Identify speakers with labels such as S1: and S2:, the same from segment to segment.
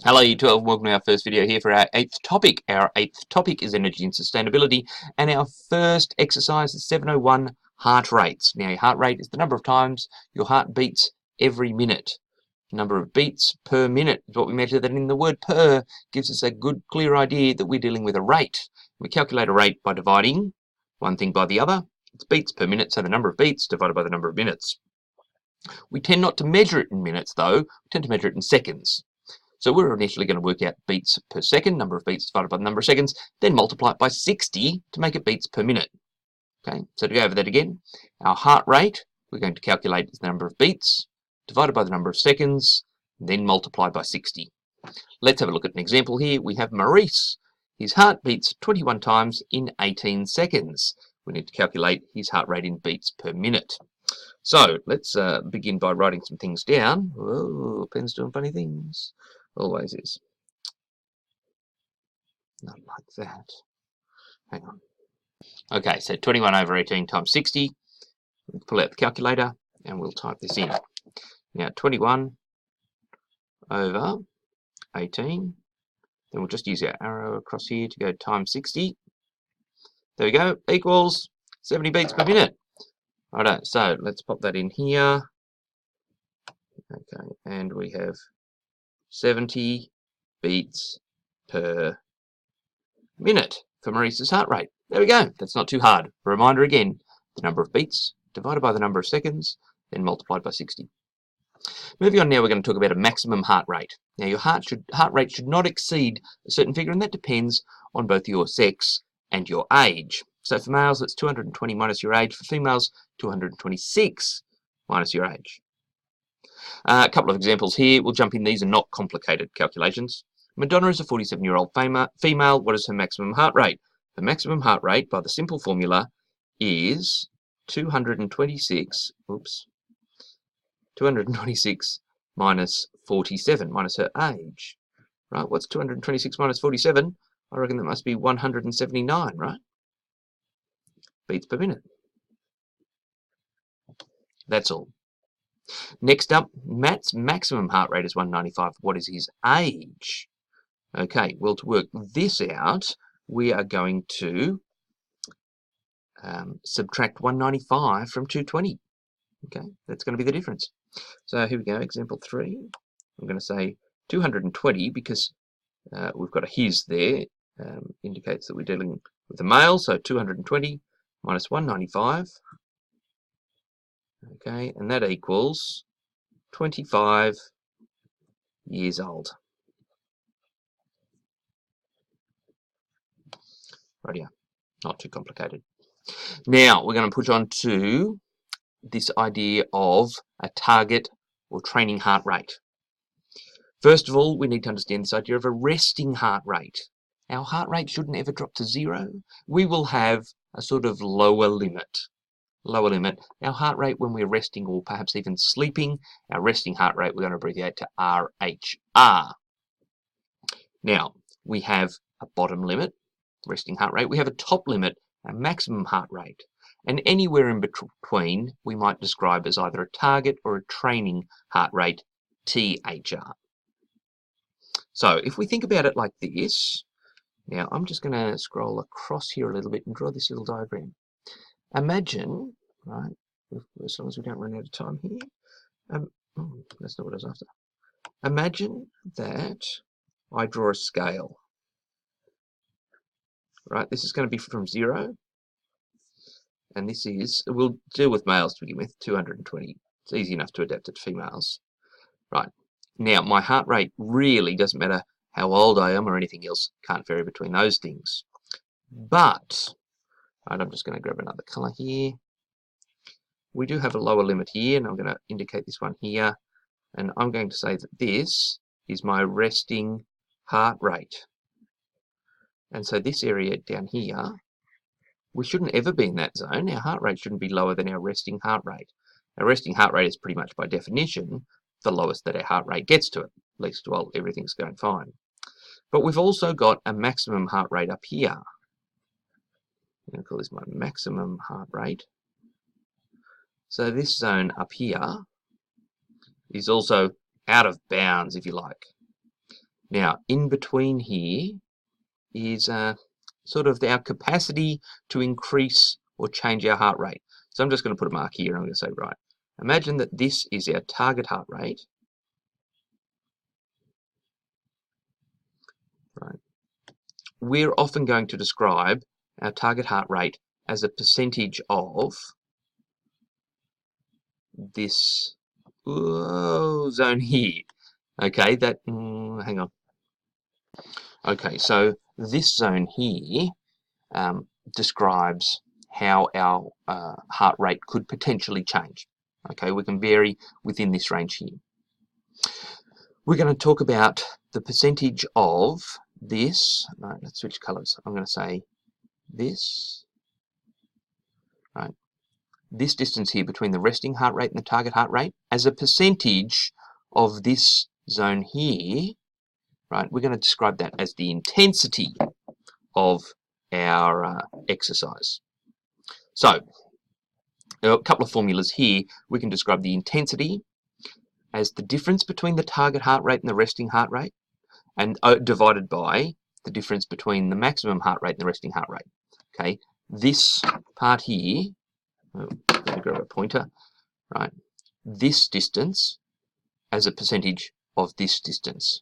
S1: Hello YouTube, welcome to our first video here for our eighth topic. Our eighth topic is energy and sustainability, and our first exercise is 701 heart rates. Now your heart rate is the number of times your heart beats every minute. Number of beats per minute is what we measure. That in the word per gives us a good clear idea that we're dealing with a rate. We calculate a rate by dividing one thing by the other. It's beats per minute, so the number of beats divided by the number of minutes. We tend not to measure it in minutes though, we tend to measure it in seconds. So we're initially going to work out beats per second, number of beats divided by the number of seconds, then multiply it by 60 to make it beats per minute. Okay, so to go over that again, our heart rate, we're going to calculate the number of beats divided by the number of seconds, then multiply by 60. Let's have a look at an example here. We have Maurice. His heart beats 21 times in 18 seconds. We need to calculate his heart rate in beats per minute. So let's begin by writing some things down. Oh, pen's doing funny things. Always is. Not like that. Hang on. Okay, so 21 over 18 times 60. We'll pull out the calculator and we'll type this in. Now 21 over 18. Then we'll just use our arrow across here to go times 60. There we go, equals 70 beats per minute. Righto, so let's pop that in here. Okay, and we have 70 beats per minute for Maurice's heart rate. There we go. That's not too hard. A reminder again, the number of beats divided by the number of seconds, then multiplied by 60. Moving on now, we're going to talk about a maximum heart rate. Now your heart rate should not exceed a certain figure, and that depends on both your sex and your age. So for males, it's 220 minus your age. For females, 226 minus your age. A couple of examples here. We'll jump in. These are not complicated calculations. Madonna is a 47-year-old female. What is her maximum heart rate? The maximum heart rate, by the simple formula, is 226 minus 47, minus her age. Right, what's 226 minus 47? I reckon that must be 179, right? Beats per minute. That's all. Next up, Matt's maximum heart rate is 195. What is his age? Okay, well, to work this out, we are going to subtract 195 from 220. Okay, that's going to be the difference. So here we go, example 3. I'm going to say 220 because we've got a his there, indicates that we're dealing with a male, so 220 minus 195. Okay, and that equals 25 years old. Right, yeah, not too complicated. Now we're going to push on to this idea of a target or training heart rate. First of all, we need to understand this idea of a resting heart rate. Our heart rate shouldn't ever drop to 0. We will have a sort of lower limit. Our heart rate when we're resting or perhaps even sleeping, our resting heart rate, we're going to abbreviate to RHR. Now, we have a bottom limit, resting heart rate. We have a top limit, a maximum heart rate. And anywhere in between, we might describe as either a target or a training heart rate, THR. So if we think about it like this, now I'm just going to scroll across here a little bit and draw this little diagram. Imagine, right, as long as we don't run out of time here, that's not what I was after. Imagine that I draw a scale. Right, this is going to be from 0, and this is, we'll deal with males to begin with, 220. It's easy enough to adapt it to females. Right, now my heart rate really doesn't matter how old I am or anything else, can't vary between those things. But, right, I'm just going to grab another colour here. We do have a lower limit here, and I'm going to indicate this one here, and I'm going to say that this is my resting heart rate. And so this area down here, we shouldn't ever be in that zone. Our heart rate shouldn't be lower than our resting heart rate. Our resting heart rate is pretty much by definition the lowest that our heart rate gets to it, at least while everything's going fine. But we've also got a maximum heart rate up here. I'm going to call this my maximum heart rate. So this zone up here is also out of bounds, if you like. Now, in between here is sort of our capacity to increase or change our heart rate. So I'm just going to put a mark here and I'm going to say, right, imagine that this is our target heart rate. Right. We're often going to describe our target heart rate as a percentage of this zone here. Okay, that, hang on. Okay, so this zone here describes how our heart rate could potentially change. Okay, we can vary within this range here. We're going to talk about the percentage of this. Right, let's switch colours. I'm going to say this. Right, this distance here between the resting heart rate and the target heart rate as a percentage of this zone here. Right, we're going to describe that as the intensity of our exercise. So, there are a couple of formulas here. We can describe the intensity as the difference between the target heart rate and the resting heart rate, and divided by the difference between the maximum heart rate and the resting heart rate. Okay, this part here, I'm going to grab a pointer, right, this distance as a percentage of this distance.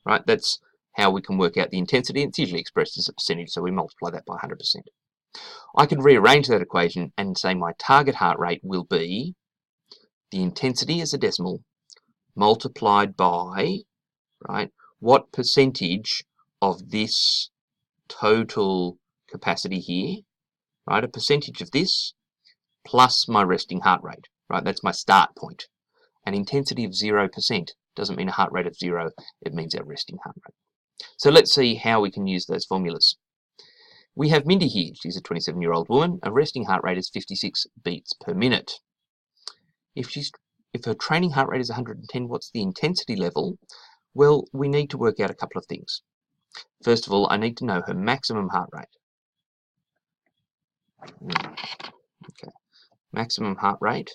S1: Right, that's how we can work out the intensity. It's usually expressed as a percentage, so we multiply that by 100%. I can rearrange that equation and say my target heart rate will be the intensity as a decimal multiplied by, right, what percentage of this total capacity here, right, a percentage of this plus my resting heart rate, right, that's my start point. An intensity of 0% doesn't mean a heart rate of 0, it means our resting heart rate. So let's see how we can use those formulas. We have Mindy here. She's a 27-year-old woman. A resting heart rate is 56 beats per minute. If her training heart rate is 110, what's the intensity level? Well, we need to work out a couple of things. First of all, I need to know her maximum heart rate. Okay. Maximum heart rate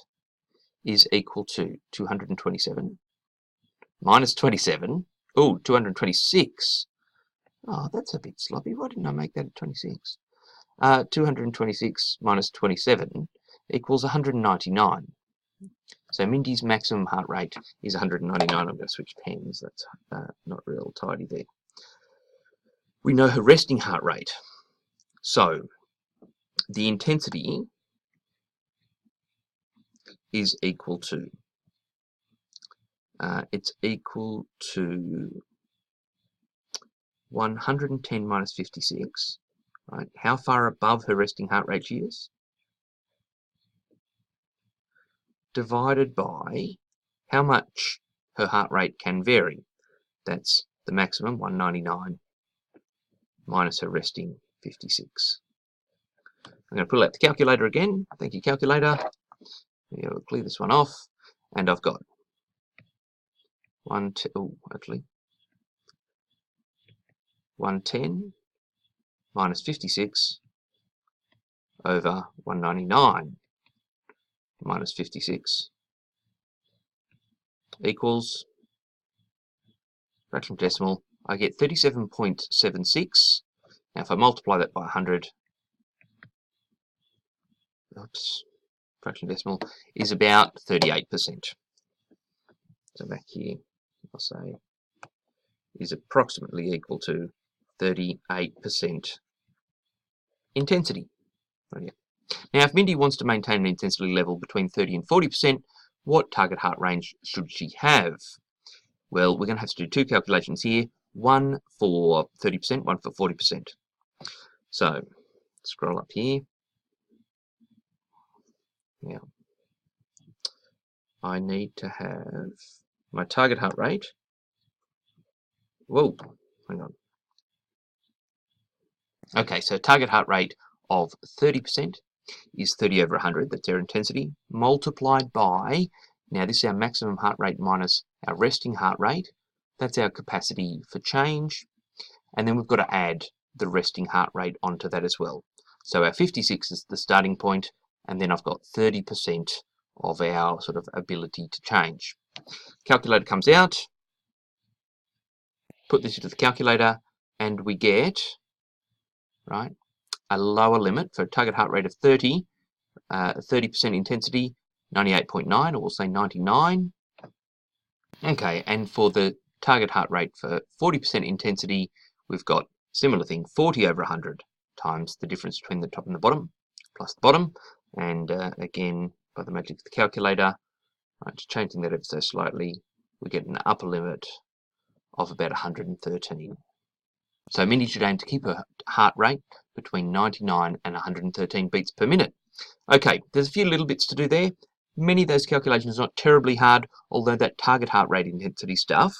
S1: is equal to 227 minus 27. Oh, 226. Oh, that's a bit sloppy. Why didn't I make that 26? 226 minus 27 equals 199. So Mindy's maximum heart rate is 199. I'm going to switch pens. That's not real tidy there. We know her resting heart rate. So the intensity is equal to, it's equal to 110 minus 56, right? How far above her resting heart rate she is, divided by how much her heart rate can vary. That's the maximum, 199, minus her resting, 56. I'm going to pull out the calculator again. Thank you, calculator. We'll clear this one off, and I've got 110 minus 56 over 199 minus 56 equals, fraction decimal, I get 37.76. Now if I multiply that by 100, fraction decimal is about 38%. So back here, I'll say is approximately equal to 38% intensity. Right. Now, if Mindy wants to maintain an intensity level between 30 and 40%, what target heart range should she have? Well, we're going to have to do two calculations here, one for 30%, one for 40%. So, scroll up here. Now, I need to have my target heart rate. Whoa, hang on. Okay, so target heart rate of 30% is 30 over 100, that's our intensity, multiplied by, now this is our maximum heart rate minus our resting heart rate, that's our capacity for change, and then we've got to add the resting heart rate onto that as well. So our 56 is the starting point, and then I've got 30% of our sort of ability to change. Calculator comes out, put this into the calculator, and we get, right, a lower limit for a target heart rate of 30, 30% intensity, 98.9, or we'll say 99. Okay, and for the target heart rate for 40% intensity, we've got similar thing, 40 over 100 times the difference between the top and the bottom, plus the bottom. And again, by the magic of the calculator, right, just changing that ever so slightly, we get an upper limit of about 113. So Mindy should aim to keep her heart rate between 99 and 113 beats per minute. Okay, there's a few little bits to do there. Many of those calculations are not terribly hard, although that target heart rate intensity stuff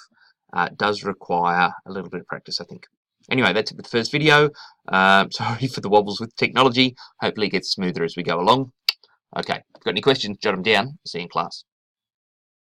S1: does require a little bit of practice, I think. Anyway, that's it for the first video. Sorry for the wobbles with technology. Hopefully it gets smoother as we go along. Okay, if you've got any questions, jot them down. See you in class.